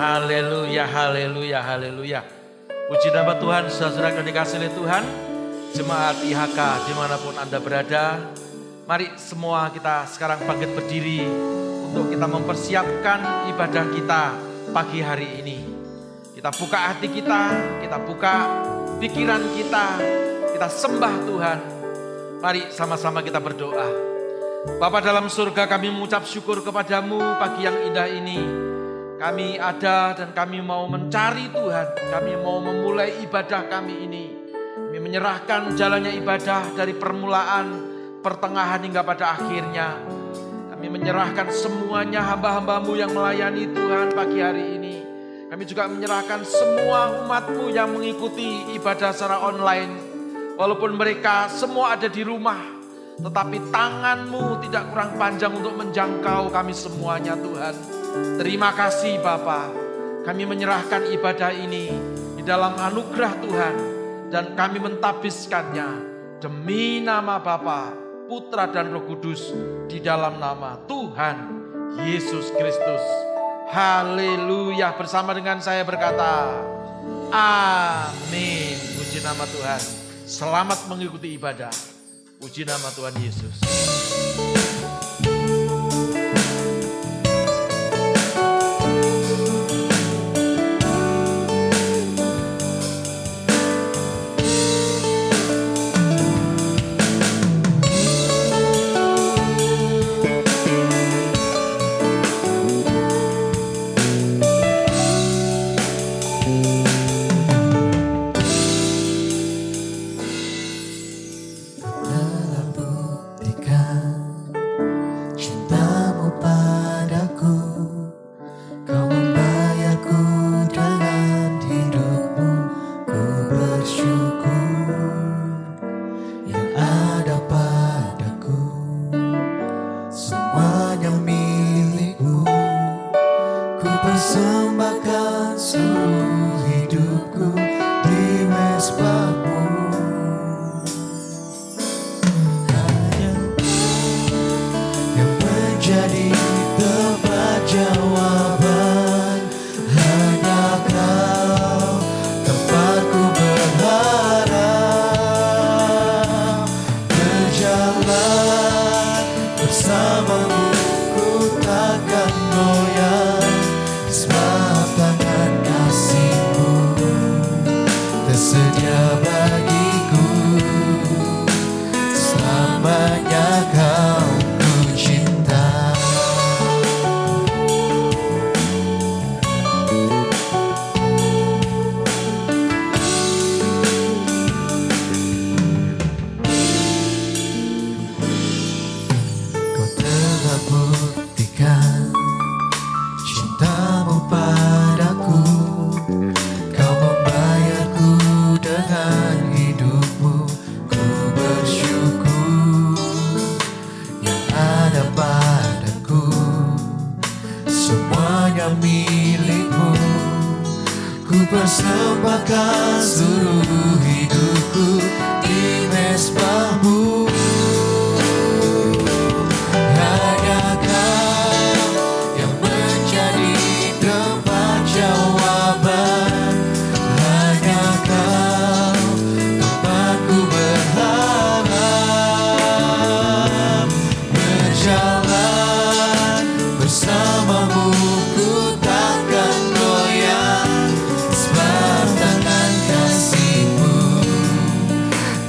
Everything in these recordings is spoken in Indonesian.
Haleluya, haleluya, haleluya. Puji nama Tuhan, saudara yang dikasihi oleh Tuhan. Jemaat IHK dimanapun Anda berada. Mari semua kita sekarang bangkit berdiri untuk kita mempersiapkan ibadah kita pagi hari ini. Kita buka hati kita buka pikiran kita sembah Tuhan. Mari sama-sama kita berdoa. Bapa dalam surga, kami mengucap syukur kepadamu pagi yang indah ini. Kami ada dan kami mau mencari Tuhan. Kami mau memulai ibadah kami ini. Kami menyerahkan jalannya ibadah dari permulaan, pertengahan hingga pada akhirnya. Kami menyerahkan semuanya hamba-hambamu yang melayani Tuhan pagi hari ini. Kami juga menyerahkan semua umatmu yang mengikuti ibadah secara online. Walaupun mereka semua ada di rumah, tetapi tanganmu tidak kurang panjang untuk menjangkau kami semuanya Tuhan. Terima kasih Bapa. Kami menyerahkan ibadah ini di dalam anugerah Tuhan. Dan kami mentabiskannya demi nama Bapa, Putra dan Roh Kudus, di dalam nama Tuhan Yesus Kristus. Haleluya. Bersama dengan saya berkata, amin. Puji nama Tuhan. Selamat mengikuti ibadah. Puji nama Tuhan Yesus.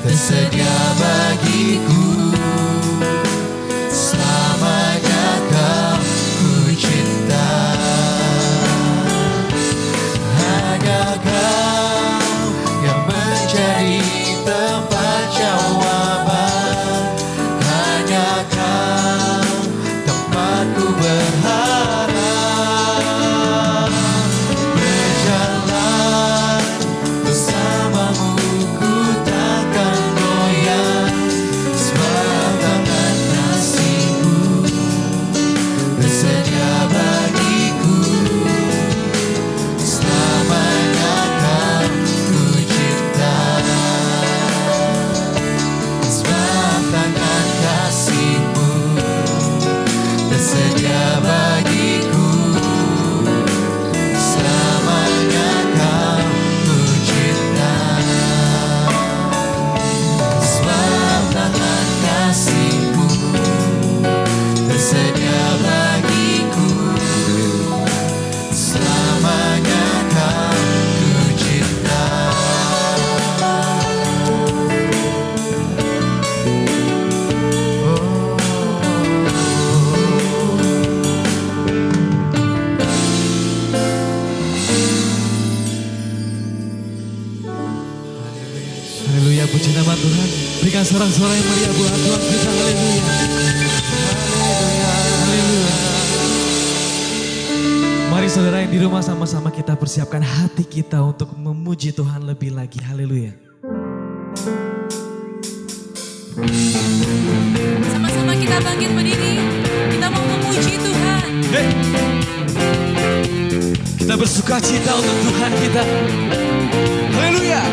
Tersedia bagi sorak-sorak yang meriah buat Tuhan kita. Haleluya. Haleluya. Mari saudara yang di rumah sama-sama kita persiapkan hati kita untuk memuji Tuhan lebih lagi. Haleluya. Sama-sama kita bangkit berdiri. Kita mau memuji Tuhan. Hey. Kita bersuka cita untuk Tuhan kita. Haleluya.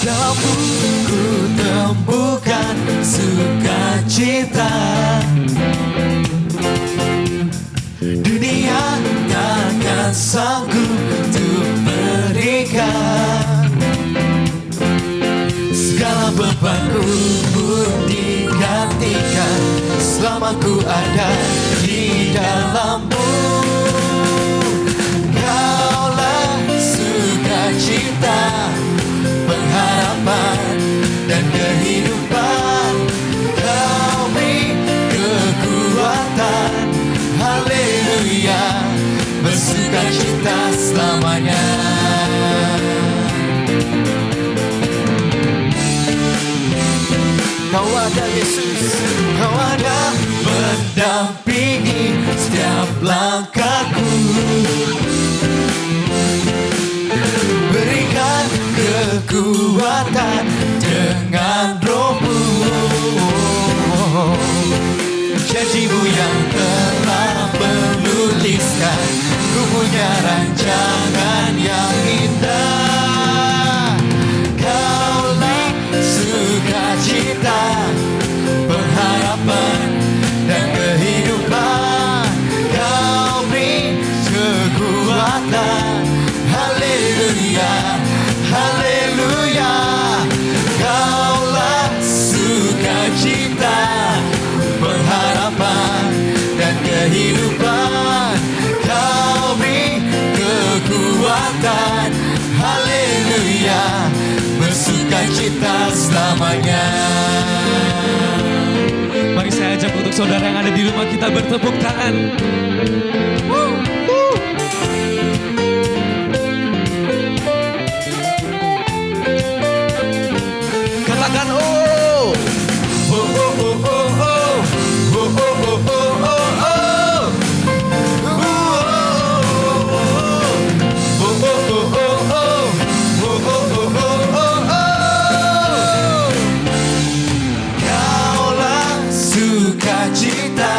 Dalamku ku temukan sukacita. Dunia takkan sanggup untuk berikan. Segala bebanku pun digantikan selama ku ada di dalammu. Kaulah sukacita, pengharapan dan kehidupan. Kau beri kekuatan, haleluya, bersukacita selamanya. Kau ada Yesus, kau ada mendampingi setiap langkahku. Berikan kekuatan dengan Roh-Mu. Janji-Mu yang telah menuliskan, ku punya rancangan yang indah. Kaulah sukacita, pengharapan dan kehidupan. Kau beri kekuatan, haleluya, haleluya. Kaulah sukacita, pengharapan dan kehidupan. Kau beri kekuatan, haleluya, bersukacita selamanya. Mari saya ajak untuk saudara yang ada di rumah kita bertepuk tangan. Katakan oh. Oh oh oh oh oh. Oh oh oh oh oh oh. Oh oh oh oh oh. Oh oh oh oh oh. Kaulah sukacita,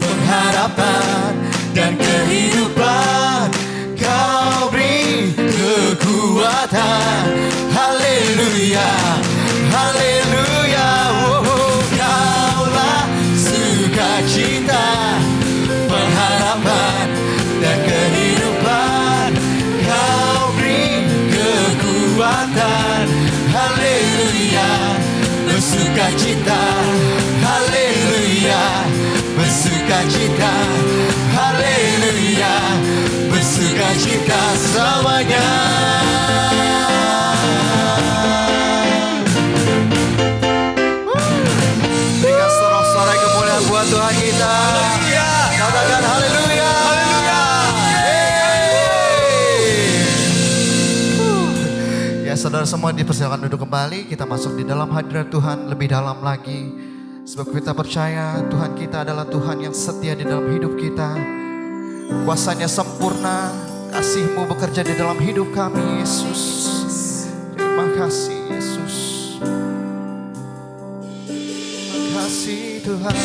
pengharapan dan kehidupan. Kau beri kekuatan, haleluya, haleluya. Oh, kaulah sukacita, pengharapan dan kehidupan. Kau beri kekuatan, haleluya, bersukacita, haleluya, bersukacita, haleluya, bersukacita selamanya. Berikan sorak-sorai kemuliaan buat Tuhan kita. Katakan haleluya. Ya saudara semua dipersilakan duduk kembali. Kita masuk di dalam hadirat Tuhan lebih dalam lagi. Sebab kita percaya Tuhan kita adalah Tuhan yang setia di dalam hidup kita. Kuasanya sempurna, kasih-Mu bekerja di dalam hidup kami Yesus. Terima kasih Yesus. Terima kasih Tuhan.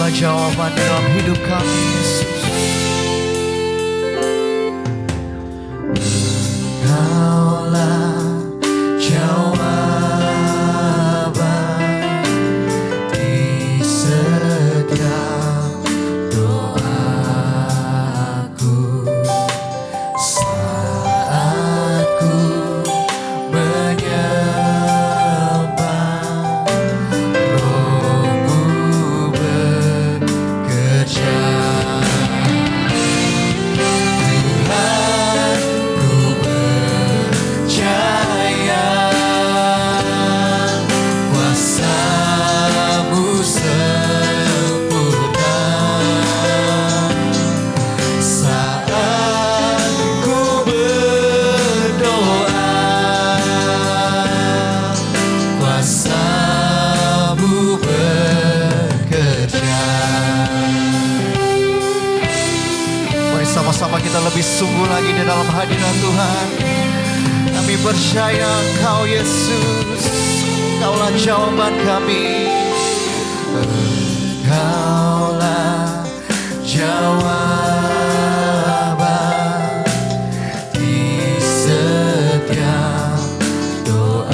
Engkaulah jawaban di dalam hidup kami, Yesus. Engkaulah jawaban di setiap doaku saat ku menyembah. Rohmu bekerja, Tuhan, ku percaya kuasa-Mu sempurna saat ku berdoa. Kuasa-Mu bekerja. Mari sama-sama kita lebih sungguh lagi di dalam hadirat Tuhan. Kami percaya Engkau Yesus, Engkaulah jawaban kami. Engkaulah jawaban di setiap doaku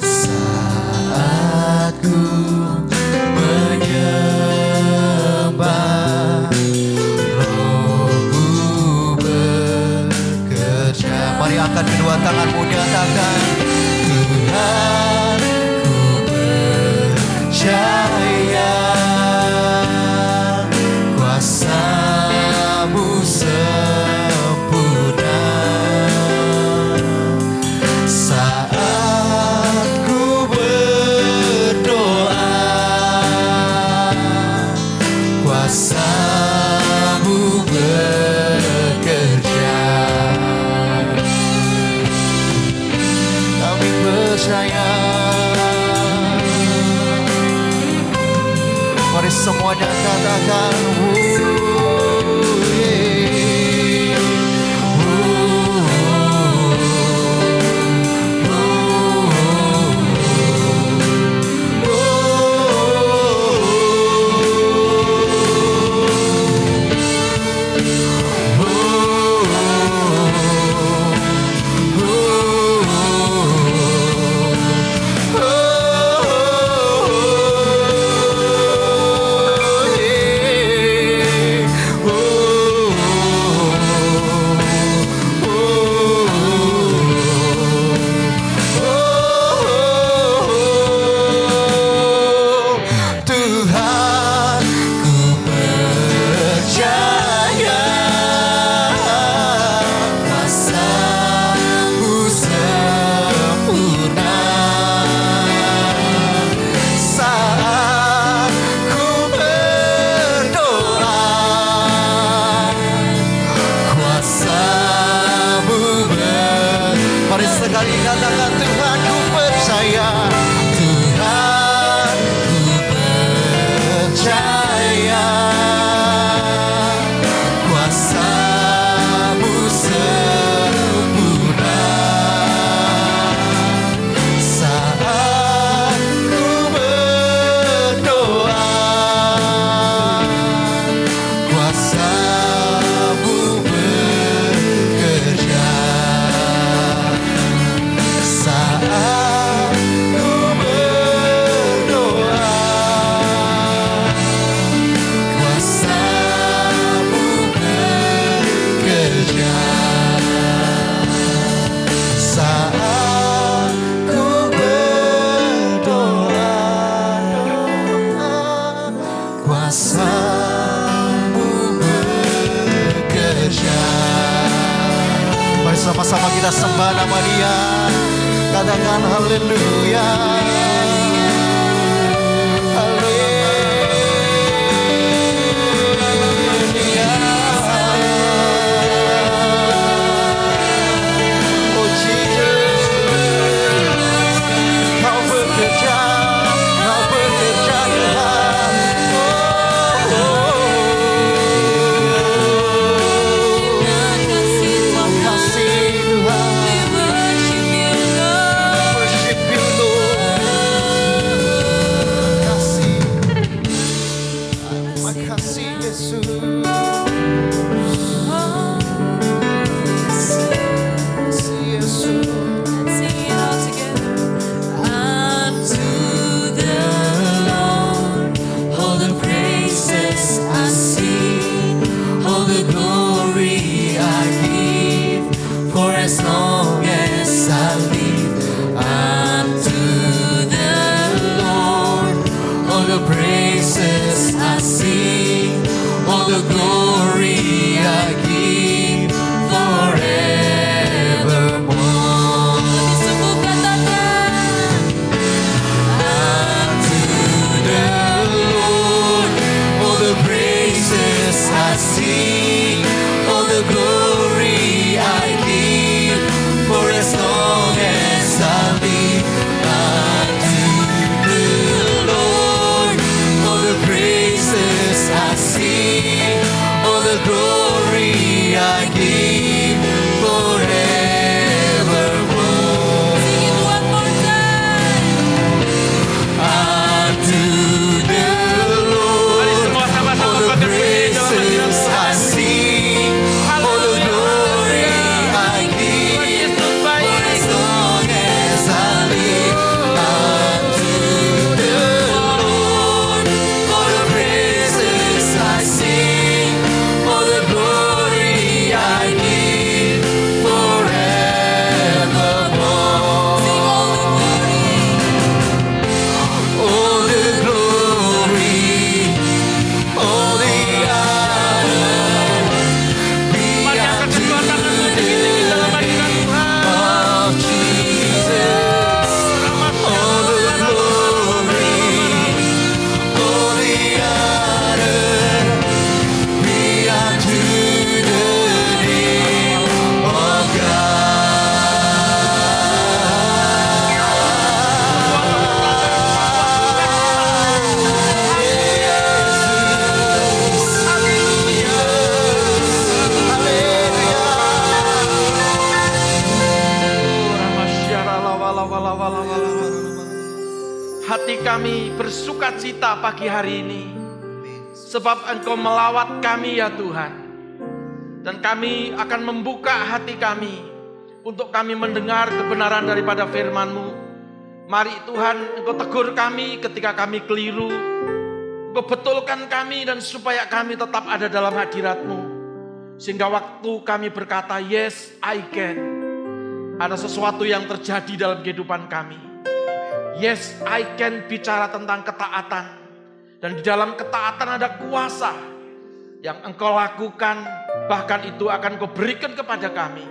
saat ku menyembah. Rohmu bekerja. Mari angkat kedua tanganmu, nyatakan, Tuhan, ku percaya kuasa-Mu sempurna saat ku berdoa. Kuasa-Mu bekerja. Kami percaya. Mari semuanya katakan, Tuhan, ku percaya kuasa-Mu sempurna saat ku berdoa. Kuasa-Mu Mari sekali katakan, Tuhan, ku percaya. Tuhan, ku percaya kuasa-Mu sempurna saat ku berdoa. Kuasa-Mu bekerja saat ku berdoa. Kuasa-Mu bekerja saat ku berdoa. Kuasa-Mu bekerja. Mari sama-sama kita sembah nama Dia. Katakan haleluya. Haleluya. Oh Jesus, Kau bekerja, Kau bekerja Tuhan. Terima kasih Tuhan. Worship you Lord. hati kami bersukacita pagi hari ini. Sebab Engkau melawat kami ya Tuhan. Dan kami akan membuka hati kami untuk kami mendengar kebenaran daripada firman-Mu. Mari Tuhan, Engkau tegur kami ketika kami keliru. Engkau betulkan kami dan supaya kami tetap ada dalam hadirat-Mu. Sehingga waktu kami berkata, yes, I can. Ada sesuatu yang terjadi dalam kehidupan kami. Yes, I can bicara tentang ketaatan. Dan di dalam ketaatan ada kuasa yang Engkau lakukan. Bahkan itu akan Engkau berikan kepada kami.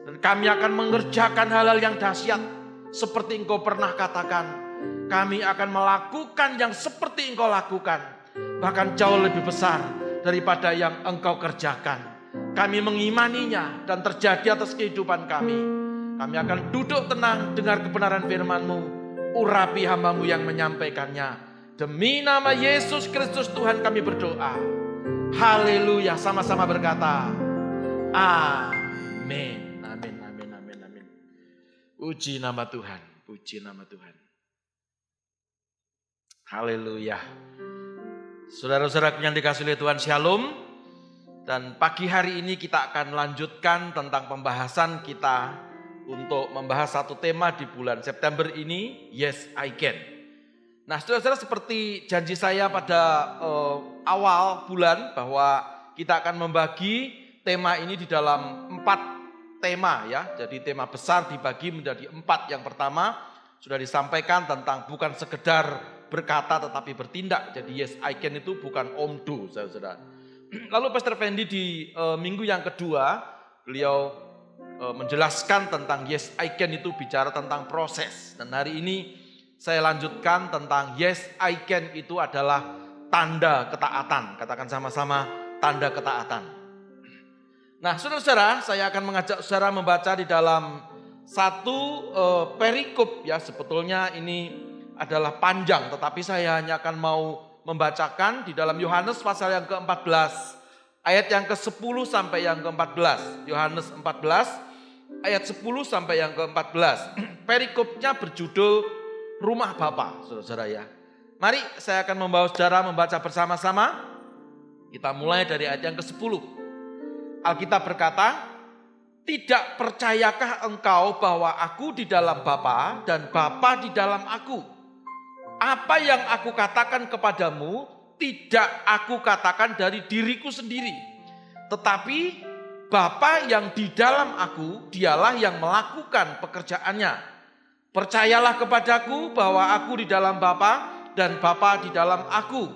Dan kami akan mengerjakan hal-hal yang dahsyat. Seperti Engkau pernah katakan. Kami akan melakukan yang seperti Engkau lakukan. Bahkan jauh lebih besar daripada yang Engkau kerjakan. Kami mengimaninya dan terjadi atas kehidupan kami. Kami akan duduk tenang dengar kebenaran firman-Mu. Urapi hamba-Mu yang menyampaikannya. Demi nama Yesus Kristus Tuhan kami berdoa. Haleluya, sama-sama berkata. Amin. Amin, amin, amin, amin. Puji nama Tuhan, puji nama Tuhan. Haleluya. Saudara-saudara yang dikasihi oleh Tuhan, Shalom. Dan pagi hari ini kita akan lanjutkan tentang pembahasan kita untuk membahas satu tema di bulan September ini, Yes I Can. Nah saudara-saudara, seperti janji saya pada awal bulan bahwa kita akan membagi tema ini di dalam 4 tema ya. Jadi tema besar dibagi menjadi 4. Yang pertama sudah disampaikan tentang bukan sekedar berkata tetapi bertindak. Jadi Yes I Can itu bukan omdo saudara-saudara. Lalu Pastor Fendi di minggu yang kedua beliau menjelaskan tentang Yes I Can itu bicara tentang proses. Dan hari ini saya lanjutkan tentang Yes I Can itu adalah tanda ketaatan. Katakan sama-sama, tanda ketaatan. Nah saudara-saudara, saya akan mengajak saudara membaca di dalam satu perikop ya. Sebetulnya ini adalah panjang tetapi saya hanya akan mau membacakan di dalam Yohanes pasal yang ke-14 ayat yang ke-10 sampai yang ke-14. Yohanes 14 ayat 10 sampai yang ke-14. Perikopnya berjudul Rumah Bapa, saudara-saudara ya. Mari saya akan membawa saudara membaca bersama-sama. Kita mulai dari ayat yang ke-10. Alkitab berkata, "Tidak percayakah engkau bahwa aku di dalam Bapa dan Bapa di dalam aku? Apa yang aku katakan kepadamu, tidak aku katakan dari diriku sendiri. Tetapi Bapa yang di dalam aku, dialah yang melakukan pekerjaannya. Percayalah kepadaku bahwa aku di dalam Bapa dan Bapa di dalam aku.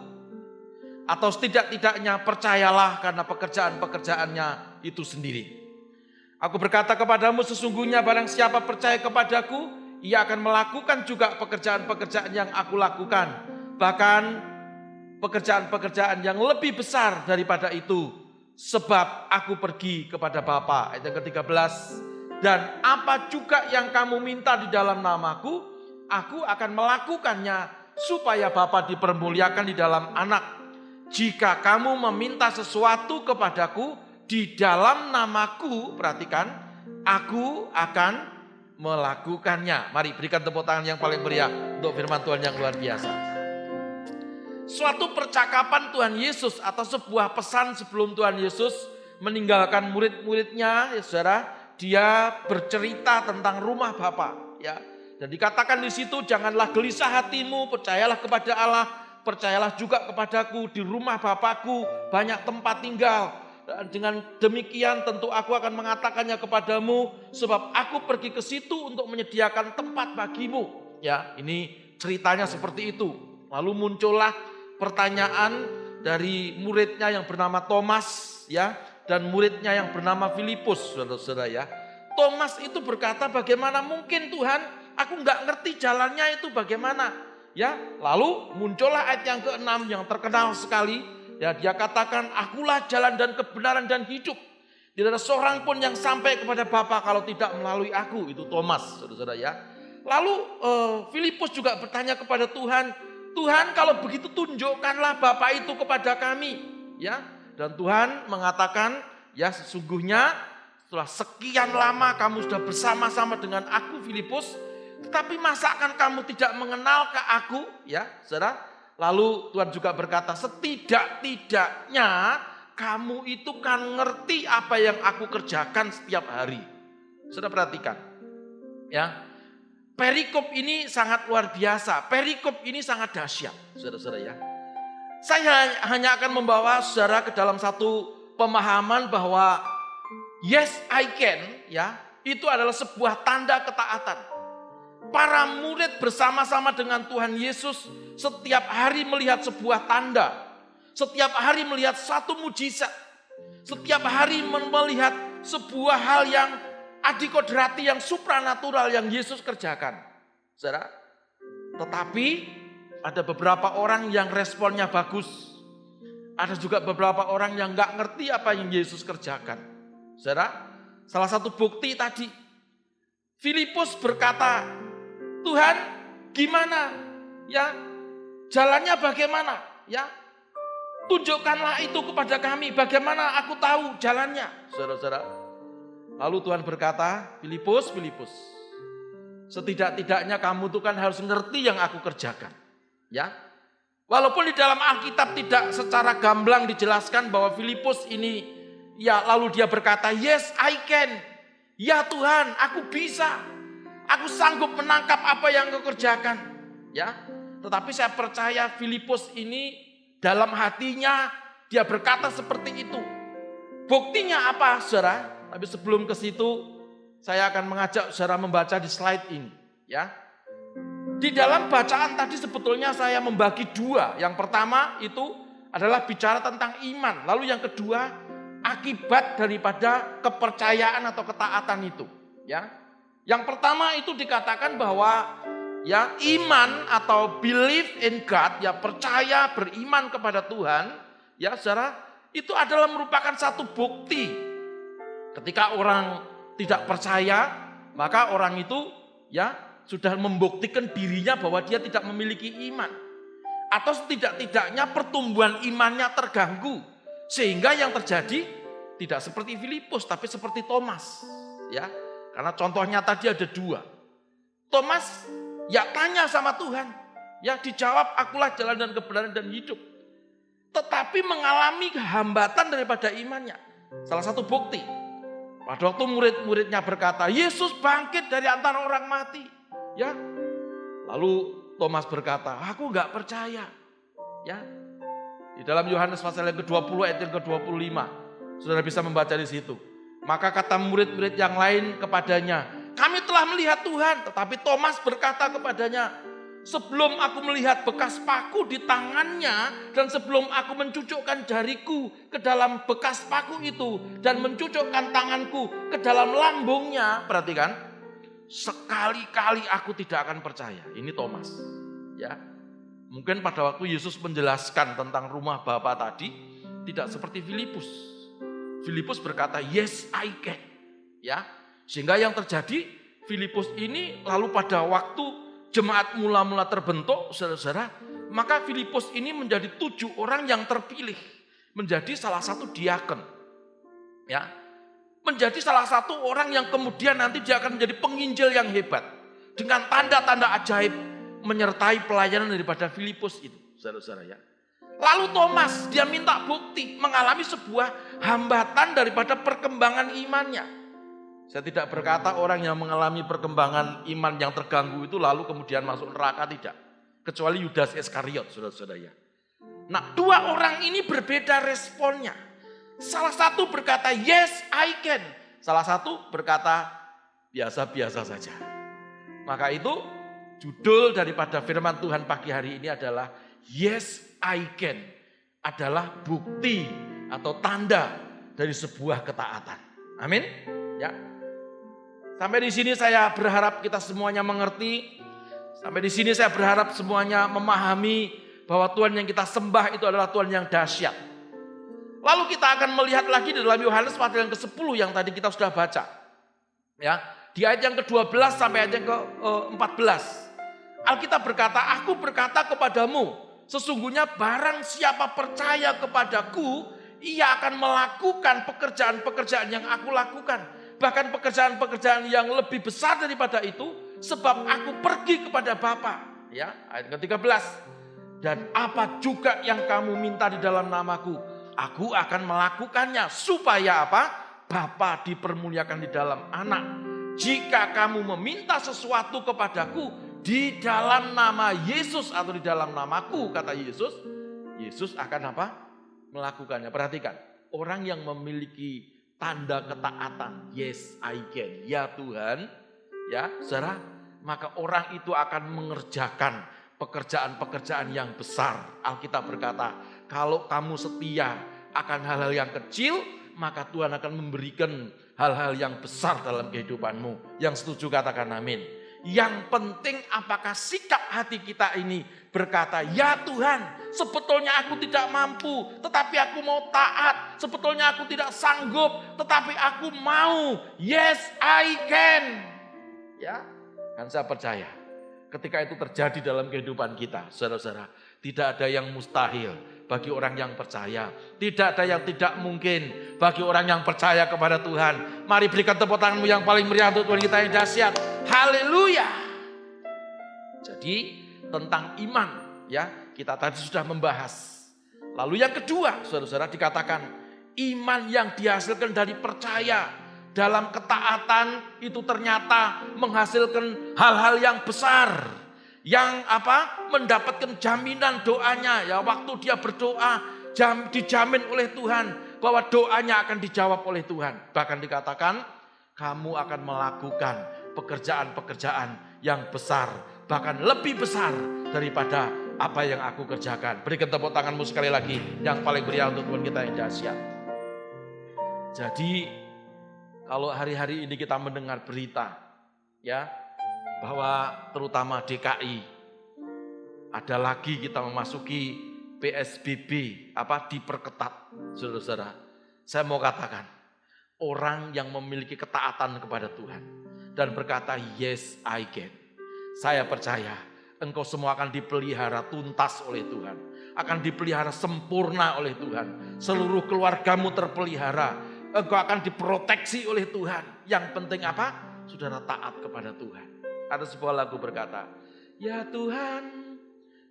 Atau setidak-tidaknya percayalah karena pekerjaan-pekerjaannya itu sendiri. Aku berkata kepadamu, sesungguhnya barang siapa percaya kepadaku, ia akan melakukan juga pekerjaan-pekerjaan yang aku lakukan. Bahkan pekerjaan-pekerjaan yang lebih besar daripada itu. Sebab aku pergi kepada Bapa." Ayat yang ke-13. "Dan apa juga yang kamu minta di dalam namaku, aku akan melakukannya supaya Bapa dipermuliakan di dalam Anak. Jika kamu meminta sesuatu kepadaku di dalam namaku," perhatikan, "aku akan melakukannya." Mari berikan tepuk tangan yang paling meriah untuk firman Tuhan yang luar biasa. Suatu percakapan Tuhan Yesus atau sebuah pesan sebelum Tuhan Yesus meninggalkan murid-muridnya, ya saudara, dia bercerita tentang rumah Bapa, ya. Dan dikatakan di situ, "Janganlah gelisah hatimu, percayalah kepada Allah, percayalah juga kepadaku. Di rumah Bapakku banyak tempat tinggal. Dan dengan demikian tentu aku akan mengatakannya kepadamu, sebab aku pergi ke situ untuk menyediakan tempat bagimu." Ya, ini ceritanya seperti itu. Lalu muncullah pertanyaan dari muridnya yang bernama Thomas, ya, dan muridnya yang bernama Filipus, saudara-saudara ya. Thomas itu berkata, "Bagaimana mungkin Tuhan? Aku nggak ngerti jalannya itu bagaimana." Ya, lalu muncullah ayat yang ke-6 yang terkenal sekali. Ya, dia katakan, "Akulah jalan dan kebenaran dan hidup. Tidak ada seorang pun yang sampai kepada Bapa kalau tidak melalui aku." Itu Thomas, saudara-saudara ya. Lalu Filipus juga bertanya kepada Tuhan, "Tuhan, kalau begitu tunjukkanlah Bapa itu kepada kami." Ya, dan Tuhan mengatakan, "Ya, sesungguhnya setelah sekian lama kamu sudah bersama-sama dengan aku Filipus, Tetapi masa akan kamu tidak mengenal ke aku? Ya, saudara. Lalu Tuhan juga berkata, setidak-tidaknya kamu itu kan ngerti apa yang aku kerjakan setiap hari. Saudara perhatikan. Ya. Perikop ini sangat luar biasa. Perikop ini sangat dahsyat, saudara-saudara ya. Saya hanya akan membawa saudara ke dalam satu pemahaman bahwa yes I can, ya, itu adalah sebuah tanda ketaatan. Para murid bersama-sama dengan Tuhan Yesus setiap hari melihat sebuah tanda. Setiap hari melihat satu mujizat. Setiap hari melihat sebuah hal yang adikodrati, yang supranatural yang Yesus kerjakan. Saudara, tetapi ada beberapa orang yang responnya bagus. Ada juga beberapa orang yang gak ngerti apa yang Yesus kerjakan. Saudara, salah satu bukti tadi. Filipus berkata, Tuhan gimana? Ya, jalannya bagaimana? Ya, tunjukkanlah itu kepada kami. Bagaimana aku tahu jalannya? Saudara-saudara. Lalu Tuhan berkata, Filipus, setidak-tidaknya kamu tuh kan harus ngerti yang aku kerjakan. Ya, walaupun di dalam Alkitab tidak secara gamblang dijelaskan bahwa Filipus ini, ya lalu dia berkata, yes I can, ya Tuhan aku bisa, aku sanggup menangkap apa yang kau kerjakan. Ya, tetapi saya percaya Filipus ini dalam hatinya dia berkata seperti itu. Buktinya apa, saudara? Tapi sebelum ke situ, saya akan mengajak saudara membaca di slide ini. Ya. Di dalam bacaan tadi sebetulnya saya membagi dua. Yang pertama itu adalah bicara tentang iman. Lalu yang kedua, akibat daripada kepercayaan atau ketaatan itu. Ya. Yang pertama itu dikatakan bahwa ya iman atau believe in God, ya percaya beriman kepada Tuhan, ya saudara, itu adalah merupakan satu bukti. Ketika orang tidak percaya, maka orang itu ya sudah membuktikan dirinya bahwa dia tidak memiliki iman. Atau setidak-tidaknya pertumbuhan imannya terganggu. Sehingga yang terjadi tidak seperti Filipus, tapi seperti Thomas. Ya, karena contohnya tadi ada dua. Thomas ya tanya sama Tuhan. Ya dijawab, akulah jalan dan kebenaran dan hidup. Tetapi mengalami hambatan daripada imannya. Salah satu bukti. Pada waktu murid-muridnya berkata, Yesus bangkit dari antara orang mati. Ya, lalu Thomas berkata, aku gak percaya. Ya, di dalam Yohanes pasal yang ke-20 ayat yang ke-25, saudara bisa membaca di situ. Maka kata murid-murid yang lain kepadanya, kami telah melihat Tuhan. Tetapi Thomas berkata kepadanya, sebelum aku melihat bekas paku di tangannya dan sebelum aku mencucukkan jariku ke dalam bekas paku itu dan mencucukkan tanganku ke dalam lambungnya, perhatikan. Sekali-kali aku tidak akan percaya. Ini Thomas. Ya, mungkin pada waktu Yesus menjelaskan tentang rumah Bapa tadi tidak seperti Filipus. Filipus berkata, yes I can. Ya, sehingga yang terjadi Filipus ini lalu pada waktu jemaat mula-mula terbentuk, saudara-saudara, maka Filipus ini menjadi 7 orang yang terpilih menjadi salah satu diakon. Ya. Menjadi salah satu orang yang kemudian nanti dia akan menjadi penginjil yang hebat. Dengan tanda-tanda ajaib menyertai pelayanan daripada Filipus itu. Saudara-saudara ya. Lalu Thomas, dia minta bukti. Mengalami sebuah hambatan daripada perkembangan imannya. Saya tidak berkata orang yang mengalami perkembangan iman yang terganggu itu lalu kemudian masuk neraka, tidak. Kecuali Yudas Iskariot, saudara-saudara ya. Nah, 2 orang ini berbeda responnya. Salah satu berkata, yes I can. Salah satu berkata, biasa-biasa saja. Maka itu judul daripada firman Tuhan pagi hari ini adalah, yes I can. Adalah bukti atau tanda dari sebuah ketaatan. Amin. Ya. Sampai di sini saya berharap kita semuanya mengerti. Sampai di sini saya berharap semuanya memahami bahwa Tuhan yang kita sembah itu adalah Tuhan yang dahsyat. Lalu kita akan melihat lagi di dalam Yohanes pasal yang ke-10 yang tadi kita sudah baca. Ya, di ayat yang ke-12 sampai ayat yang ke-14. Alkitab berkata, aku berkata kepadamu, sesungguhnya barang siapa percaya kepadaku, ia akan melakukan pekerjaan-pekerjaan yang aku lakukan. Bahkan pekerjaan-pekerjaan yang lebih besar daripada itu, sebab aku pergi kepada Bapa. Ya, ayat ke-13. Dan apa juga yang kamu minta di dalam namaku, aku akan melakukannya supaya apa? Bapa dipermuliakan di dalam anak. Jika kamu meminta sesuatu kepadaku di dalam nama Yesus atau di dalam namaku, kata Yesus, Yesus akan apa? Melakukannya. Perhatikan, orang yang memiliki tanda ketaatan, yes I can, ya Tuhan, ya saudara, maka orang itu akan mengerjakan pekerjaan-pekerjaan yang besar. Alkitab berkata, kalau kamu setia akan hal-hal yang kecil, maka Tuhan akan memberikan hal-hal yang besar dalam kehidupanmu. Yang setuju katakan amin. Yang penting apakah sikap hati kita ini berkata, ya Tuhan, sebetulnya aku tidak mampu, tetapi aku mau taat. Sebetulnya aku tidak sanggup, tetapi aku mau. Yes, I can. Ya, dan saya percaya ketika itu terjadi dalam kehidupan kita, saudara-saudara, tidak ada yang mustahil bagi orang yang percaya. Tidak ada yang tidak mungkin bagi orang yang percaya kepada Tuhan. Mari berikan tepuk tanganmu yang paling meriah untuk Tuhan kita yang dahsyat. Haleluya. Jadi tentang iman, ya, kita tadi sudah membahas. Lalu yang kedua, saudara-saudara, dikatakan iman yang dihasilkan dari percaya dalam ketaatan itu ternyata menghasilkan hal-hal yang besar. Yang apa? Mendapatkan jaminan doanya, ya, waktu dia berdoa dijamin oleh Tuhan bahwa doanya akan dijawab oleh Tuhan. Bahkan dikatakan kamu akan melakukan pekerjaan-pekerjaan yang besar, bahkan lebih besar daripada apa yang aku kerjakan. Berikan tepuk tanganmu sekali lagi yang paling meriah untuk Tuhan kita yang dahsyat. Jadi kalau hari-hari ini kita mendengar berita, ya, bahwa terutama DKI ada lagi kita memasuki PSBB, diperketat, saudara-saudara. Saya mau katakan, orang yang memiliki ketaatan kepada Tuhan dan berkata, yes I can. Saya percaya engkau semua akan dipelihara tuntas oleh Tuhan. Akan dipelihara sempurna oleh Tuhan. Seluruh keluargamu terpelihara. Engkau akan diproteksi oleh Tuhan. Yang penting apa? Saudara taat kepada Tuhan. Ada sebuah lagu berkata, ya Tuhan,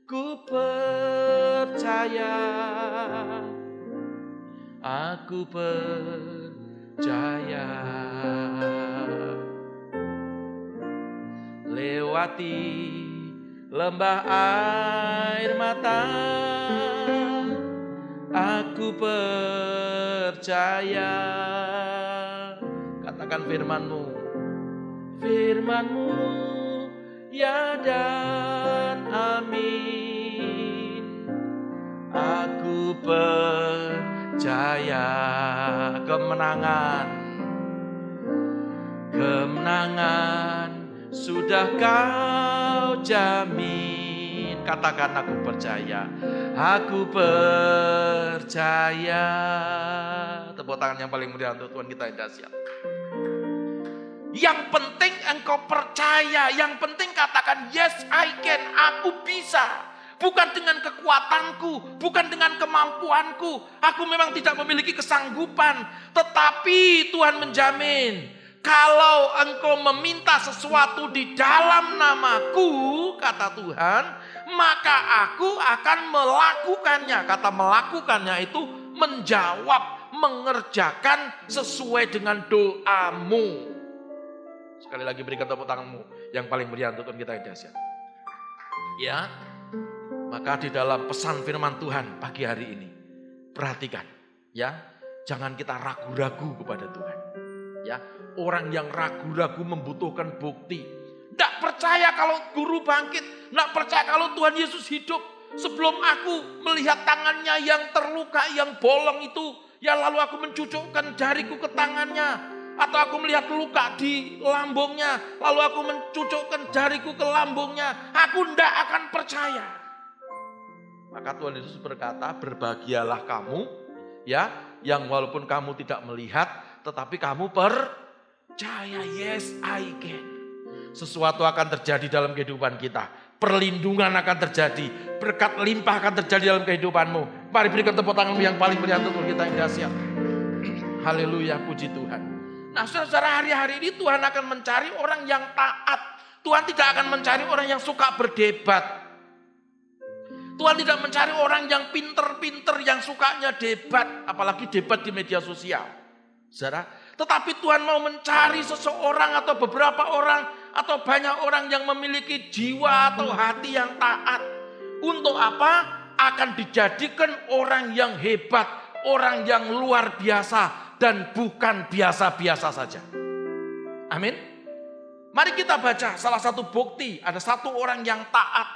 ku percaya, aku percaya. Lewati lembah air mata, aku percaya. Katakan firman-Mu, firman-Mu, ya dan amin. Aku percaya kemenangan, kemenangan sudah kau jamin. Katakan aku percaya, aku percaya. Tepuk tangan yang paling meriah untuk Tuhan kita yang dahsyat. Yang penting engkau percaya, yang penting katakan yes I can, aku bisa. Bukan dengan kekuatanku, bukan dengan kemampuanku. Aku memang tidak memiliki kesanggupan, tetapi Tuhan menjamin. Kalau engkau meminta sesuatu di dalam namaku, kata Tuhan, maka aku akan melakukannya. Kata melakukannya itu menjawab, mengerjakan sesuai dengan doamu. Sekali lagi berikan tepuk tanganmu yang paling meriah untuk Tuhan kita yang dahsyat. Ya, maka di dalam pesan firman Tuhan pagi hari ini, perhatikan, ya, jangan kita ragu-ragu kepada Tuhan. Ya, orang yang ragu-ragu membutuhkan bukti. Tidak percaya kalau guru bangkit, tidak percaya kalau Tuhan Yesus hidup. Sebelum aku melihat tangannya yang terluka, yang bolong itu, ya lalu aku mencucukkan jariku ke tangannya. Atau aku melihat luka di lambungnya, lalu aku mencucukkan jariku ke lambungnya. Aku tidak akan percaya. Maka Tuhan Yesus berkata, berbahagialah kamu, ya, yang walaupun kamu tidak melihat, tetapi kamu percaya. Yes, I can. Sesuatu akan terjadi dalam kehidupan kita. Perlindungan akan terjadi. Berkat limpah akan terjadi dalam kehidupanmu. Mari berikan tepuk tanganmu yang paling meriah untuk kita yang dahsyat. Haleluya, puji Tuhan. Nah, saudara, hari-hari ini Tuhan akan mencari orang yang taat. Tuhan tidak akan mencari orang yang suka berdebat. Tuhan tidak mencari orang yang pinter-pinter, yang sukanya debat. Apalagi debat di media sosial. Saudara, tetapi Tuhan mau mencari seseorang atau beberapa orang atau banyak orang yang memiliki jiwa atau hati yang taat. Untuk apa? Akan dijadikan orang yang hebat, orang yang luar biasa dan bukan biasa-biasa saja. Amin. Mari kita baca salah satu bukti ada satu orang yang taat.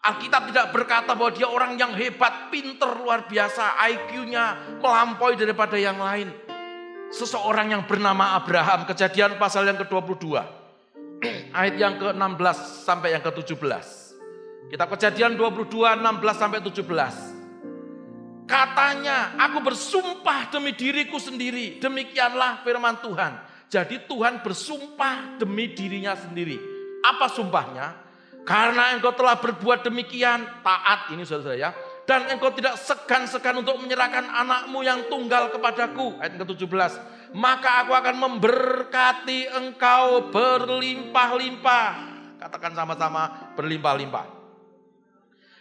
Alkitab tidak berkata bahwa dia orang yang hebat, pinter, luar biasa, IQ-nya melampaui daripada yang lain. Seseorang yang bernama Abraham, Kejadian pasal yang ke-22. Ayat yang ke-16 sampai yang ke-17. Kita Kejadian 22, 16 sampai 17. Katanya, aku bersumpah demi diriku sendiri. Demikianlah firman Tuhan. Jadi Tuhan bersumpah demi dirinya sendiri. Apa sumpahnya? Karena engkau telah berbuat demikian, taat ini saudara ya. Dan engkau tidak segan-segan untuk menyerahkan anakmu yang tunggal kepadaku. Ayat ke-17. Maka aku akan memberkati engkau berlimpah-limpah. Katakan sama-sama, berlimpah-limpah.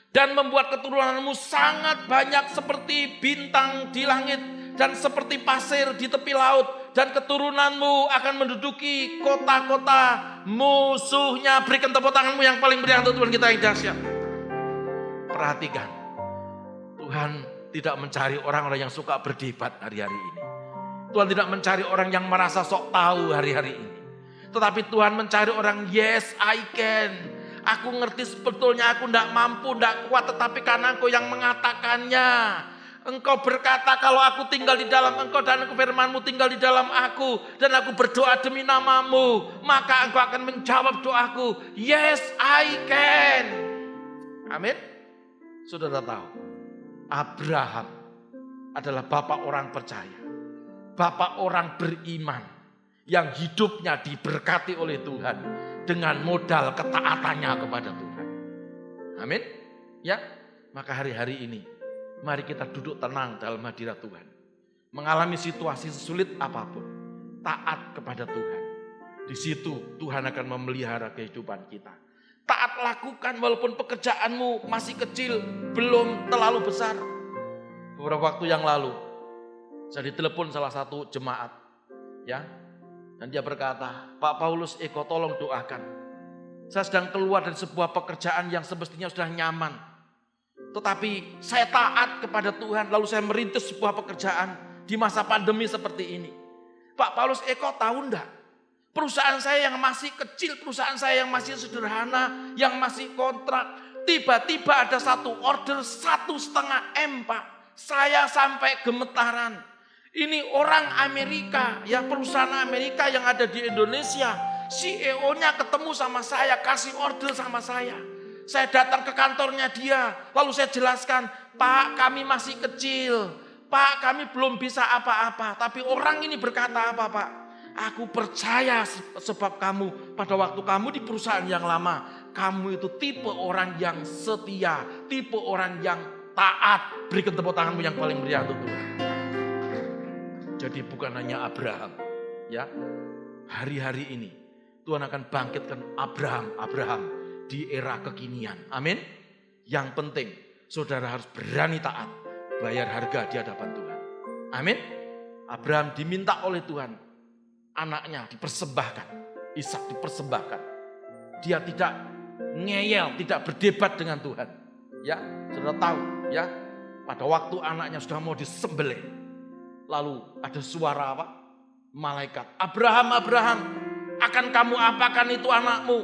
Dan membuat keturunanmu sangat banyak seperti bintang di langit. Dan seperti pasir di tepi laut. Dan keturunanmu akan menduduki kota-kota musuhnya. Berikan tepuk tanganmu yang paling meriah untuk Tuhan kita yang dahsyat. Perhatikan. Tuhan tidak mencari orang-orang yang suka berdebat hari-hari ini. Tuhan tidak mencari orang yang merasa sok tahu hari-hari ini. Tetapi Tuhan mencari orang, yes I can. Aku ngerti sebetulnya aku tidak mampu, tidak kuat. Tetapi karena Engkau yang mengatakannya. Engkau berkata kalau aku tinggal di dalam Engkau dan firman-Mu tinggal di dalam aku. Dan aku berdoa demi nama-Mu. Maka Engkau akan menjawab doaku. Yes I can. Amin. Saudara tahu. Abraham adalah bapak orang percaya. Bapak orang beriman. Yang hidupnya diberkati oleh Tuhan. Dengan modal ketaatannya kepada Tuhan. Amin. Ya. Maka hari-hari ini. Mari kita duduk tenang dalam hadirat Tuhan. Mengalami situasi sesulit apapun. Taat kepada Tuhan. Di situ Tuhan akan memelihara kehidupan kita. Taat lakukan walaupun pekerjaanmu masih kecil, belum terlalu besar. Beberapa waktu yang lalu, saya ditelepon salah satu jemaat. Ya, dan dia berkata, Pak Paulus Eko tolong doakan. Saya sedang keluar dari sebuah pekerjaan yang semestinya sudah nyaman. Tetapi saya taat kepada Tuhan, lalu saya merintis sebuah pekerjaan di masa pandemi seperti ini. Pak Paulus Eko tahu enggak? Perusahaan saya yang masih kecil, perusahaan saya yang masih sederhana, yang masih kontrak. Tiba-tiba ada satu order 1,5 M Pak. Saya sampai gemetaran. Ini orang Amerika, ya perusahaan Amerika yang ada di Indonesia. CEO-nya ketemu sama saya, kasih order sama saya. Saya datang ke kantornya dia, lalu saya jelaskan, Pak kami masih kecil, Pak kami belum bisa apa-apa. Tapi orang ini berkata apa Pak? Aku percaya sebab kamu pada waktu kamu di perusahaan yang lama, kamu itu tipe orang yang setia, tipe orang yang taat. Berikan tepuk tanganmu yang paling meriah untuk Tuhan. Jadi bukan hanya Abraham, ya. Hari-hari ini Tuhan akan bangkitkan Abraham di era kekinian. Amin. Yang penting saudara harus berani taat, bayar harga di hadapan Tuhan. Amin. Abraham diminta oleh Tuhan. Anaknya dipersembahkan, Ishak dipersembahkan. Dia tidak ngeyel, tidak berdebat dengan Tuhan. Ya, saudara tahu ya, pada waktu anaknya sudah mau disembelih, lalu ada suara apa? Malaikat, Abraham, akan kamu apakan itu anakmu?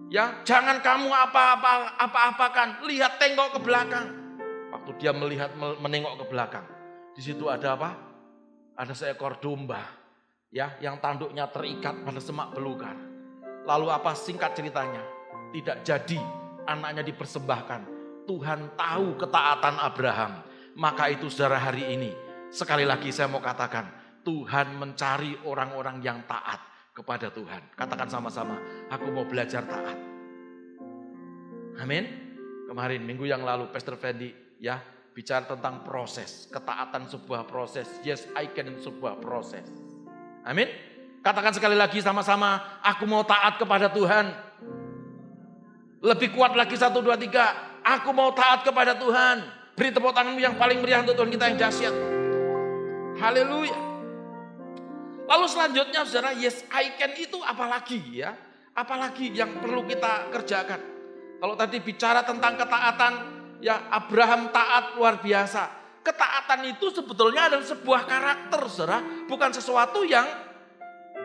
Ya, jangan kamu apa-apakan. Lihat, tengok ke belakang. Waktu dia menengok ke belakang, di situ ada apa? Ada seekor domba. Ya, yang tanduknya terikat pada semak belukar. Lalu apa singkat ceritanya? Tidak jadi anaknya dipersembahkan. Tuhan tahu ketaatan Abraham. Maka itu saudara hari ini, sekali lagi saya mau katakan, Tuhan mencari orang-orang yang taat kepada Tuhan. Katakan sama-sama, aku mau belajar taat. Amin. Kemarin minggu yang lalu Pastor Fendi ya bicara tentang proses. Ketaatan sebuah proses. Yes, I can sebuah proses. Amin. Katakan sekali lagi sama-sama, aku mau taat kepada Tuhan. Lebih kuat lagi 1, 2, 3. Aku mau taat kepada Tuhan. Beri tepuk tanganmu yang paling meriah untuk Tuhan kita yang dahsyat. Haleluya. Lalu selanjutnya saudara, yes I can itu apalagi ya? Apalagi yang perlu kita kerjakan? Kalau tadi bicara tentang ketaatan, ya Abraham taat luar biasa. Ketaatan itu sebetulnya adalah sebuah karakter saudara. Bukan sesuatu yang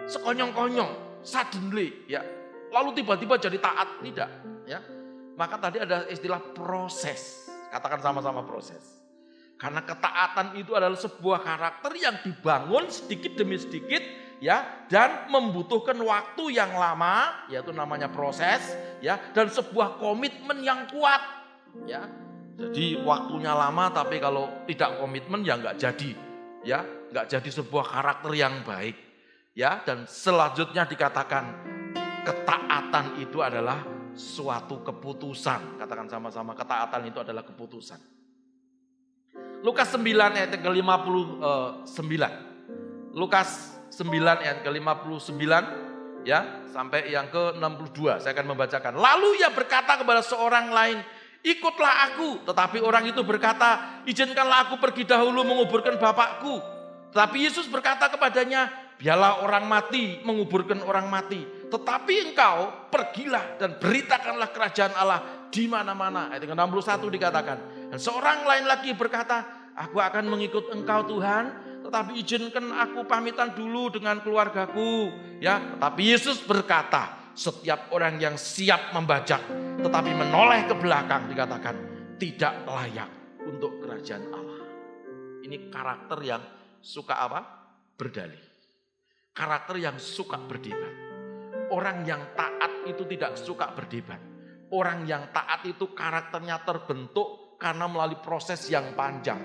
sekonyong-konyong, suddenly ya. Lalu tiba-tiba jadi taat, tidak ya. Maka tadi ada istilah proses. Katakan sama-sama proses. Karena ketaatan itu adalah sebuah karakter yang dibangun sedikit demi sedikit ya, dan membutuhkan waktu yang lama, yaitu namanya proses ya, dan sebuah komitmen yang kuat ya. Jadi waktunya lama tapi kalau tidak komitmen ya nggak jadi ya, nggak jadi sebuah karakter yang baik ya. Dan selanjutnya dikatakan ketaatan itu adalah suatu keputusan. Katakan sama-sama, ketaatan itu adalah keputusan. Lukas 9 ayat ke-59. Lukas 9 ayat ke-59 ya sampai yang ke-62. Saya akan membacakan. Lalu ia berkata kepada seorang lain, ikutlah aku. Tetapi orang itu berkata, izinkanlah aku pergi dahulu menguburkan bapakku. Tetapi Yesus berkata kepadanya, biarlah orang mati menguburkan orang mati. Tetapi engkau pergilah dan beritakanlah kerajaan Allah di mana-mana. Ayat 61 dikatakan. Dan seorang lain lagi berkata, aku akan mengikut engkau Tuhan, tetapi izinkan aku pamitan dulu dengan keluargaku. Ya, tetapi Yesus berkata, setiap orang yang siap membajak tetapi menoleh ke belakang dikatakan tidak layak untuk kerajaan Allah. Ini karakter yang suka apa? Berdalih. Karakter yang suka berdebat. Orang yang taat itu tidak suka berdebat. Orang yang taat itu karakternya terbentuk karena melalui proses yang panjang.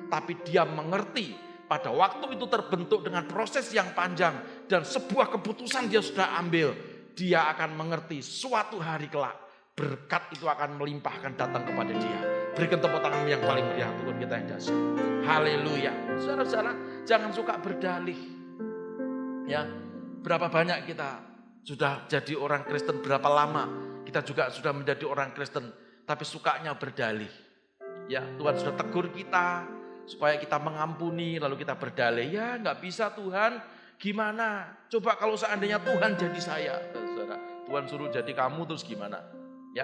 Tapi dia mengerti pada waktu itu terbentuk dengan proses yang panjang dan sebuah keputusan dia sudah ambil. Dia akan mengerti suatu hari kelak berkat itu akan melimpahkan datang kepada dia. Berikan tepuk tangan yang paling meriah untuk kita yang dahsyat. Haleluya. Saudara-saudara, jangan suka berdalih. Ya, berapa banyak kita sudah jadi orang Kristen, berapa lama kita juga sudah menjadi orang Kristen, tapi sukanya berdalih. Ya, Tuhan sudah tegur kita supaya kita mengampuni, lalu kita berdalih. Ya, nggak bisa Tuhan, gimana? Coba kalau seandainya Tuhan jadi saya, saudara, Tuhan suruh jadi kamu terus gimana? Ya,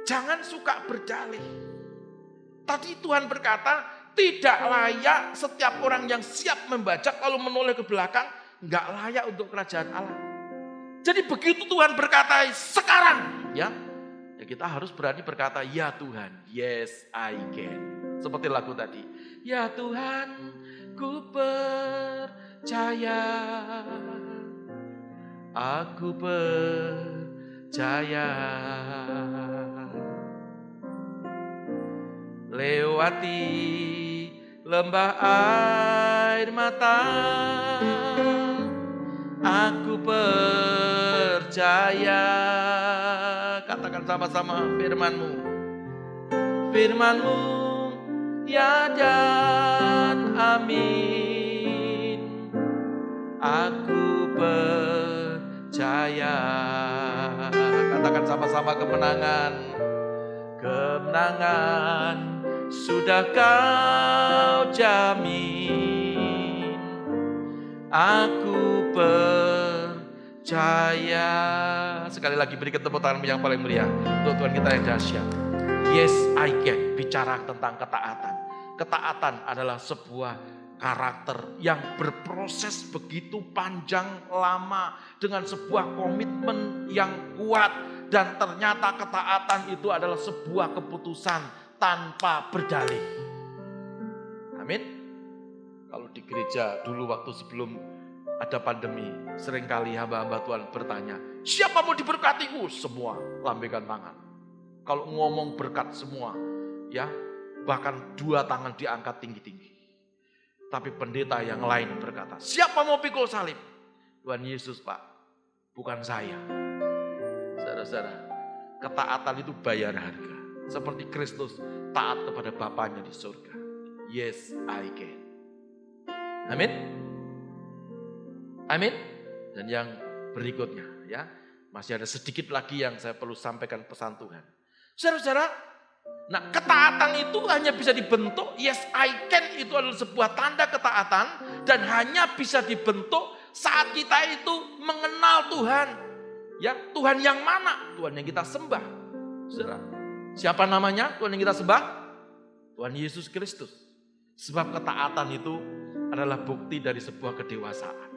jangan suka berdalih. Tadi Tuhan berkata, tidak layak setiap orang yang siap membajak lalu menoleh ke belakang, nggak layak untuk kerajaan Allah. Jadi begitu Tuhan berkata sekarang, ya kita harus berani berkata, ya Tuhan, yes I can. Seperti lagu tadi, ya Tuhan, ku percaya, aku percaya. Lewati lembah air mata, aku percaya. Katakan sama-sama firman-Mu. Firman-Mu ya dan amin. Aku percaya. Katakan sama-sama kemenangan. Kemenangan sudah kau jamin. Aku percaya. Sekali lagi berikan tepuk tangan yang paling meriah untuk Tuhan kita yang dahsyat. Yes I can. Bicara tentang ketaatan. Ketaatan adalah sebuah karakter yang berproses begitu panjang lama dengan sebuah komitmen yang kuat. Dan ternyata ketaatan itu adalah sebuah keputusan tanpa berdalih. Amin. Kalau di gereja dulu waktu sebelum ada pandemi, seringkali hamba-hamba Tuhan bertanya, siapa mau diberkatiku? Semua lambaikan tangan. Kalau ngomong berkat semua, ya bahkan 2 tangan diangkat tinggi-tinggi. Tapi pendeta yang lain berkata, siapa mau pikul salib? Tuhan Yesus Pak, bukan saya. Saudara-saudara, ketaatan itu bayar harga. Seperti Kristus taat kepada Bapanya di surga. Yes, I can. Amin. Amin. Dan yang berikutnya ya, masih ada sedikit lagi yang saya perlu sampaikan pesan Tuhan. Saudara-saudara, nah ketaatan itu hanya bisa dibentuk, yes I can itu adalah sebuah tanda ketaatan dan hanya bisa dibentuk saat kita itu mengenal Tuhan. Ya, Tuhan yang mana? Tuhan yang kita sembah. Saudara, siapa namanya Tuhan yang kita sembah? Tuhan Yesus Kristus. Sebab ketaatan itu adalah bukti dari sebuah kedewasaan.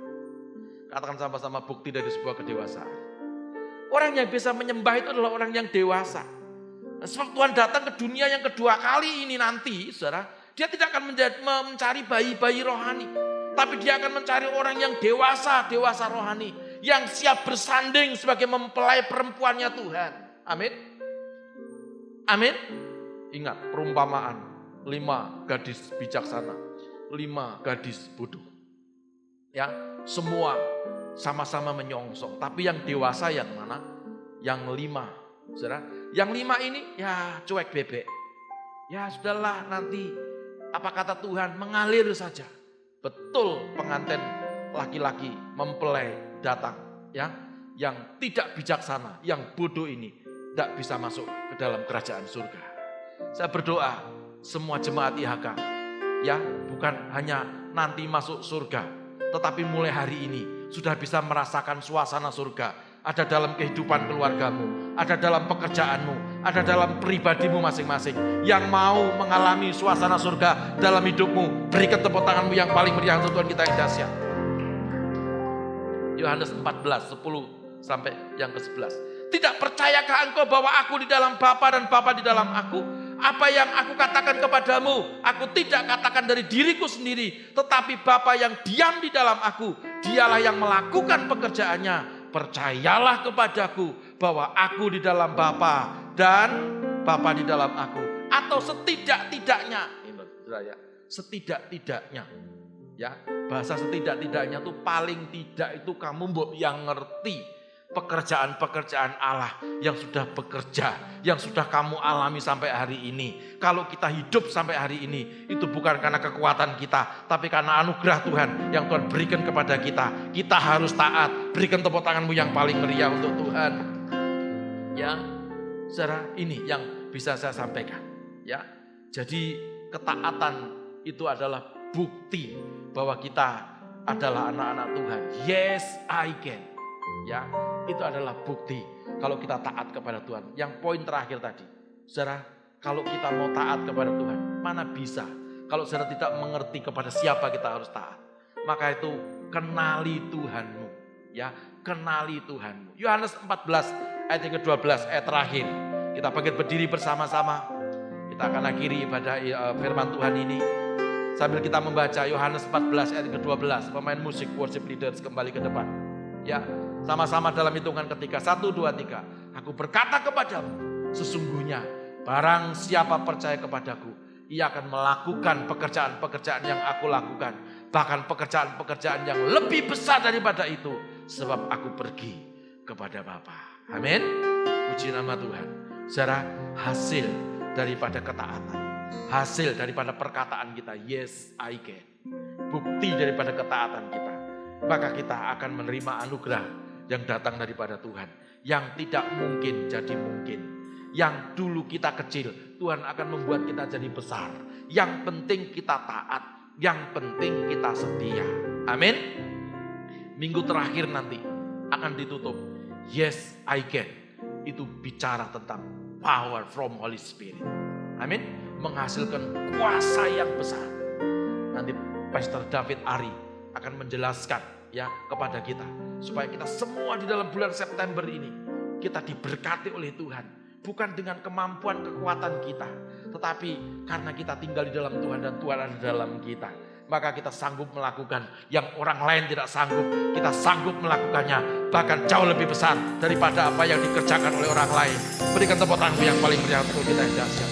Katakan sama-sama, bukti dari sebuah kedewasaan. Orang yang bisa menyembah itu adalah orang yang dewasa. Sebab Tuhan datang ke dunia yang kedua kali ini nanti, saudara, dia tidak akan mencari bayi-bayi rohani. Tapi dia akan mencari orang yang dewasa rohani. Yang siap bersanding sebagai mempelai perempuannya Tuhan. Amin. Amin. Ingat perumpamaan 5 gadis bijaksana, 5 gadis bodoh. Ya, semua sama-sama menyongsong. Tapi yang dewasa yang mana? Yang 5. Saudara, yang 5 ini ya cuek bebek. Ya sudahlah, nanti apa kata Tuhan, mengalir saja. Betul, pengantin laki-laki mempelai datang, ya, yang tidak bijaksana, yang bodoh ini tidak bisa masuk ke dalam kerajaan surga. Saya berdoa semua jemaat IHK, ya, bukan hanya nanti masuk surga, tetapi mulai hari ini sudah bisa merasakan suasana surga. Ada dalam kehidupan keluargamu, ada dalam pekerjaanmu, ada dalam pribadimu masing-masing. Yang mau mengalami suasana surga dalam hidupmu, berikan tepuk tanganmu yang paling meriah untuk Tuhan kita yang dahsyat. Yohanes 14, 10 sampai yang ke-11. Tidak percayakah engkau bahwa aku di dalam Bapa dan Bapa di dalam aku? Apa yang aku katakan kepadamu, aku tidak katakan dari diriku sendiri, tetapi Bapa yang diam di dalam aku, dialah yang melakukan pekerjaannya. Percayalah kepadaku bahwa aku di dalam Bapa dan Bapa di dalam aku. Atau setidak-tidaknya, setidak-tidaknya, ya, bahasa setidak-tidaknya itu paling tidak itu kamu yang ngerti pekerjaan-pekerjaan Allah yang sudah bekerja, yang sudah kamu alami sampai hari ini. Kalau kita hidup sampai hari ini, itu bukan karena kekuatan kita, tapi karena anugerah Tuhan yang Tuhan berikan kepada kita. Kita harus taat. Berikan tepuk tanganmu yang paling meriah untuk Tuhan. Ya, saudara, ini yang bisa saya sampaikan. Ya, jadi ketaatan itu adalah bukti bahwa kita adalah anak-anak Tuhan. Yes, I can. Ya, itu adalah bukti kalau kita taat kepada Tuhan. Yang poin terakhir tadi, saudara, kalau kita mau taat kepada Tuhan, mana bisa kalau saudara tidak mengerti kepada siapa kita harus taat. Maka itu kenali Tuhanmu, ya, kenali Tuhanmu. Yohanes 14 ayat yang ke-12, ayat terakhir. Kita bangkit berdiri bersama-sama. Kita akan akhiri ibadah firman Tuhan ini sambil kita membaca Yohanes 14 ayat ke-12. Pemain musik worship leaders kembali ke depan. Ya, sama-sama dalam hitungan ketiga. 1, 2, 3. Aku berkata kepadamu, sesungguhnya barang siapa percaya kepadaku, ia akan melakukan pekerjaan-pekerjaan yang aku lakukan. Bahkan pekerjaan-pekerjaan yang lebih besar daripada itu. Sebab aku pergi kepada Bapa. Amin. Puji nama Tuhan. Saudara, hasil daripada ketaatan, hasil daripada perkataan kita, yes I can, bukti daripada ketaatan kita, maka kita akan menerima anugerah yang datang daripada Tuhan. Yang tidak mungkin jadi mungkin. Yang dulu kita kecil, Tuhan akan membuat kita jadi besar. Yang penting kita taat, yang penting kita setia. Amin. Minggu terakhir nanti akan ditutup, yes I can. Itu bicara tentang power from Holy Spirit. Amin. Menghasilkan kuasa yang besar. Nanti Pastor David Ari akan menjelaskan ya kepada kita, supaya kita semua di dalam bulan September ini kita diberkati oleh Tuhan, bukan dengan kemampuan kekuatan kita, tetapi karena kita tinggal di dalam Tuhan dan Tuhan ada di dalam kita, maka kita sanggup melakukan yang orang lain tidak sanggup. Kita sanggup melakukannya bahkan jauh lebih besar daripada apa yang dikerjakan oleh orang lain. Berikan tepuk tangan yang paling meriah untuk kita yang dahsyat.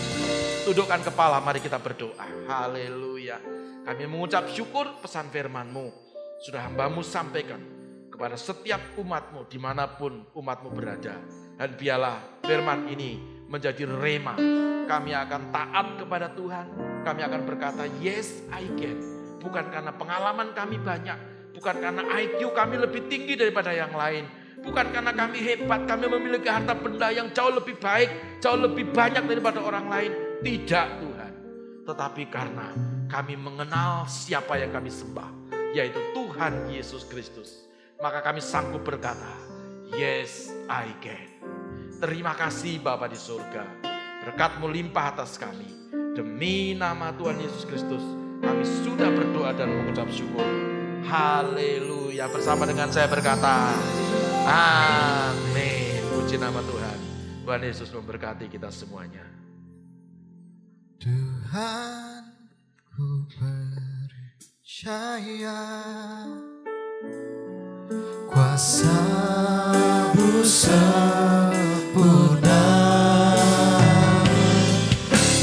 Tundukkan kepala, mari kita berdoa. Haleluya. Kami mengucap syukur pesan firman-Mu sudah hamba-Mu sampaikan kepada setiap umat-Mu dimanapun umat-Mu berada. Dan biarlah firman ini menjadi rema. Kami akan taat kepada Tuhan. Kami akan berkata yes I can. Bukan karena pengalaman kami banyak, Bukan karena IQ kami lebih tinggi daripada yang lain. Bukan karena kami hebat, kami memiliki harta benda yang jauh lebih baik, jauh lebih banyak daripada orang lain. Tidak Tuhan. Tetapi karena kami mengenal siapa yang kami sembah, yaitu Tuhan Yesus Kristus. Maka kami sanggup berkata, yes I can. Terima kasih Bapa di surga. Berkat-Mu limpah atas kami. Demi nama Tuhan Yesus Kristus, kami sudah berdoa dan mengucap syukur. Haleluya. Bersama dengan saya berkata, amin. Puji nama Tuhan. Tuhan Yesus memberkati kita semuanya. Tuhan, ku percaya kuasa-Mu sempurna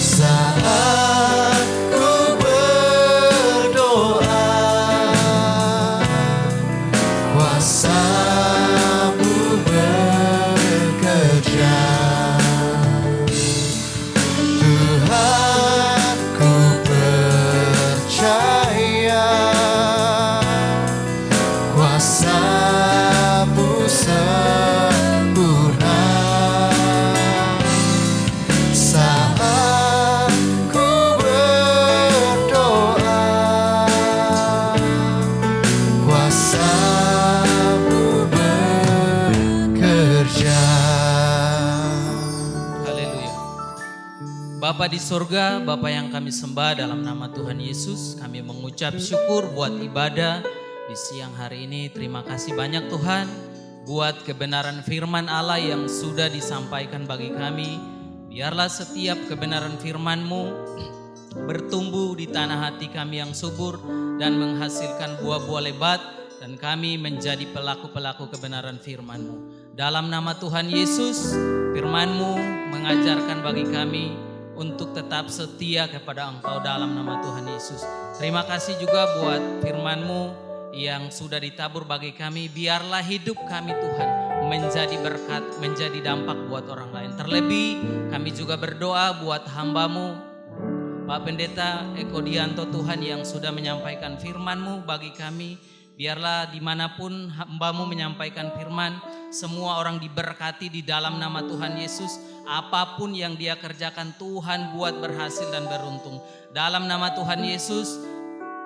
saat ku berdoa. Kuasa-Mu bekerja. Tuhan, ku percaya kuasa-Mu sempurna saat ku berdoa. Kuasa-Mu bekerja. Haleluya. Bapa di surga, Bapa yang kami sembah dalam nama Tuhan Yesus, kami mengucap syukur buat ibadah di siang hari ini. Terima kasih banyak Tuhan buat kebenaran firman Allah yang sudah disampaikan bagi kami. Biarlah setiap kebenaran firman-Mu bertumbuh di tanah hati kami yang subur dan menghasilkan buah-buah lebat, dan kami menjadi pelaku-pelaku kebenaran firman-Mu. Dalam nama Tuhan Yesus, firman-Mu mengajarkan bagi kami untuk tetap setia kepada Engkau dalam nama Tuhan Yesus. Terima kasih juga buat firman-Mu yang sudah ditabur bagi kami. Biarlah hidup kami Tuhan menjadi berkat, menjadi dampak buat orang lain. Terlebih kami juga berdoa buat hamba-Mu Pak Pendeta Eko Dianto Tuhan yang sudah menyampaikan firman-Mu bagi kami. Biarlah dimanapun hamba-Mu menyampaikan firman, semua orang diberkati di dalam nama Tuhan Yesus. Apapun yang dia kerjakan Tuhan buat berhasil dan beruntung. Dalam nama Tuhan Yesus,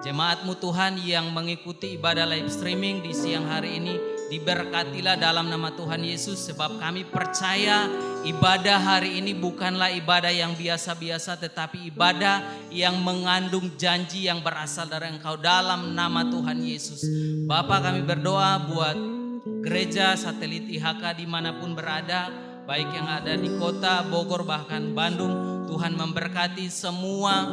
jemaat-Mu Tuhan yang mengikuti ibadah live streaming di siang hari ini, diberkatilah dalam nama Tuhan Yesus. Sebab kami percaya ibadah hari ini bukanlah ibadah yang biasa-biasa, tetapi ibadah yang mengandung janji yang berasal dari Engkau dalam nama Tuhan Yesus. Bapa, kami berdoa buat gereja satelit IHK dimanapun berada, baik yang ada di kota Bogor bahkan Bandung. Tuhan memberkati semua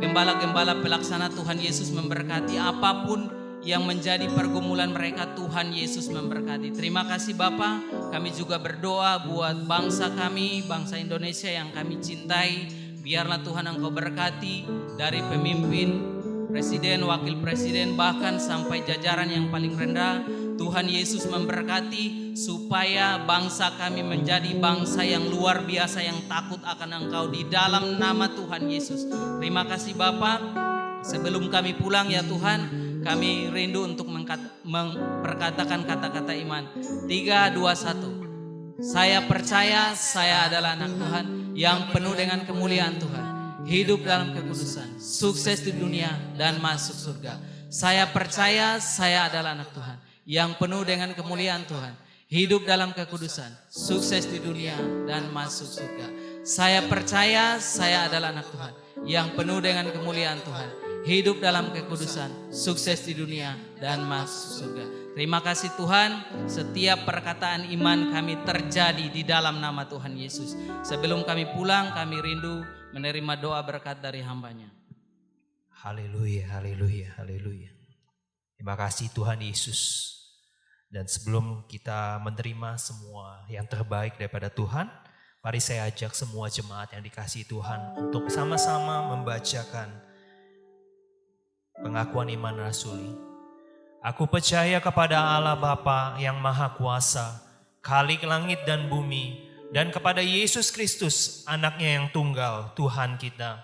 gembala-gembala pelaksana. Tuhan Yesus memberkati apapun yang menjadi pergumulan mereka. Tuhan Yesus memberkati. Terima kasih Bapa. Kami juga berdoa buat bangsa kami, bangsa Indonesia yang kami cintai. Biarlah Tuhan Engkau berkati dari pemimpin, presiden, wakil presiden, bahkan sampai jajaran yang paling rendah. Tuhan Yesus memberkati supaya bangsa kami menjadi bangsa yang luar biasa, yang takut akan Engkau di dalam nama Tuhan Yesus. Terima kasih Bapa. Sebelum kami pulang ya Tuhan, kami rindu untuk memperkatakan kata-kata iman. 3, 2, 1. Saya percaya saya adalah anak Tuhan yang penuh dengan kemuliaan Tuhan. Hidup dalam kekudusan, sukses di dunia dan masuk surga. Saya percaya saya adalah anak Tuhan yang penuh dengan kemuliaan Tuhan. Hidup dalam kekudusan, sukses di dunia dan masuk surga. Saya percaya saya adalah anak Tuhan yang penuh dengan kemuliaan Tuhan. Hidup dalam kekudusan, sukses di dunia dan masuk surga. Terima kasih Tuhan, setiap perkataan iman kami terjadi di dalam nama Tuhan Yesus. Sebelum kami pulang, kami rindu menerima doa berkat dari hamba-Nya. Haleluya, haleluya, haleluya. Terima kasih Tuhan Yesus. Dan sebelum kita menerima semua yang terbaik daripada Tuhan, mari saya ajak semua jemaat yang dikasihi Tuhan untuk sama-sama membacakan pengakuan iman rasuli. Aku percaya kepada Allah Bapa yang Maha Kuasa, Khalik langit dan bumi, dan kepada Yesus Kristus, anaknya yang tunggal, Tuhan kita,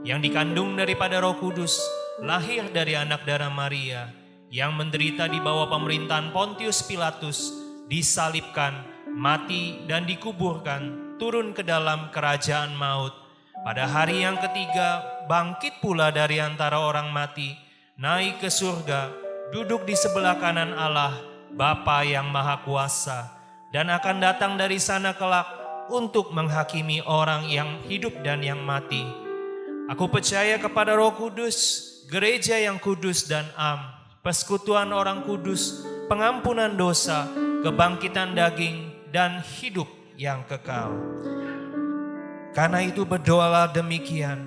yang dikandung daripada Roh Kudus, lahir dari anak darah Maria, yang menderita di bawah pemerintahan Pontius Pilatus, disalibkan, mati dan dikuburkan, turun ke dalam kerajaan maut. Pada hari yang ketiga bangkit pula dari antara orang mati, naik ke surga, duduk di sebelah kanan Allah, Bapa yang Maha Kuasa, dan akan datang dari sana kelak untuk menghakimi orang yang hidup dan yang mati. Aku percaya kepada Roh Kudus, gereja yang kudus dan am, persekutuan orang kudus, pengampunan dosa, kebangkitan daging, dan hidup yang kekal. Karena itu berdoalah demikian: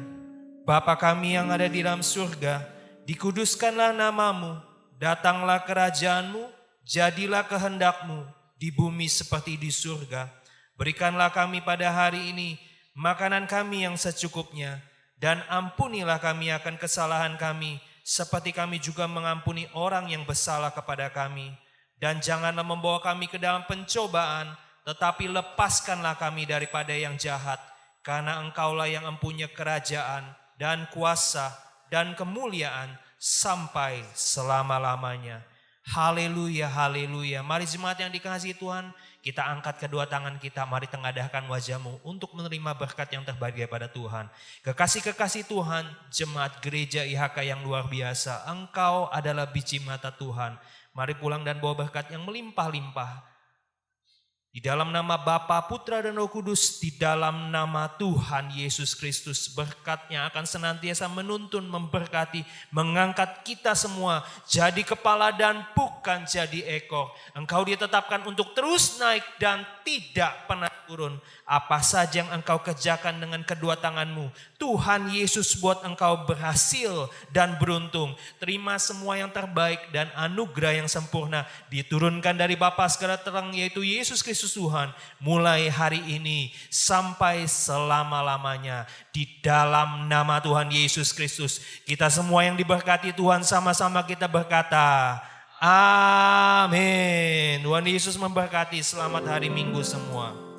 Bapa kami yang ada di dalam surga, dikuduskanlah namamu, datanglah kerajaanmu, jadilah kehendakmu di bumi seperti di surga. Berikanlah kami pada hari ini makanan kami yang secukupnya, dan ampunilah kami akan kesalahan kami, seperti kami juga mengampuni orang yang bersalah kepada kami. Dan janganlah membawa kami ke dalam pencobaan, tetapi lepaskanlah kami daripada yang jahat. Karena Engkaulah yang mempunyai kerajaan dan kuasa dan kemuliaan sampai selama-lamanya. Haleluya, haleluya. Mari jemaat yang dikasihi Tuhan, kita angkat kedua tangan kita, mari tengadahkan wajahmu untuk menerima berkat yang terbaik daripada Tuhan. Kekasih-kekasih Tuhan, jemaat gereja IHK yang luar biasa, engkau adalah biji mata Tuhan. Mari pulang dan bawa berkat yang melimpah-limpah. Di dalam nama Bapa, Putra dan Roh Kudus, di dalam nama Tuhan Yesus Kristus, berkat-Nya akan senantiasa menuntun, memberkati, mengangkat kita semua jadi kepala dan bukan jadi ekor. Engkau ditetapkan untuk terus naik dan tidak pernah turun. Apa saja yang engkau kerjakan dengan kedua tanganmu, Tuhan Yesus buat engkau berhasil dan beruntung. Terima semua yang terbaik dan anugerah yang sempurna diturunkan dari Bapa segala terang, yaitu Yesus Kristus Tuhan, mulai hari ini sampai selama-lamanya. Di dalam nama Tuhan Yesus Kristus, kita semua yang diberkati Tuhan, sama-sama kita berkata amin. Tuhan Yesus memberkati. Selamat hari Minggu semua.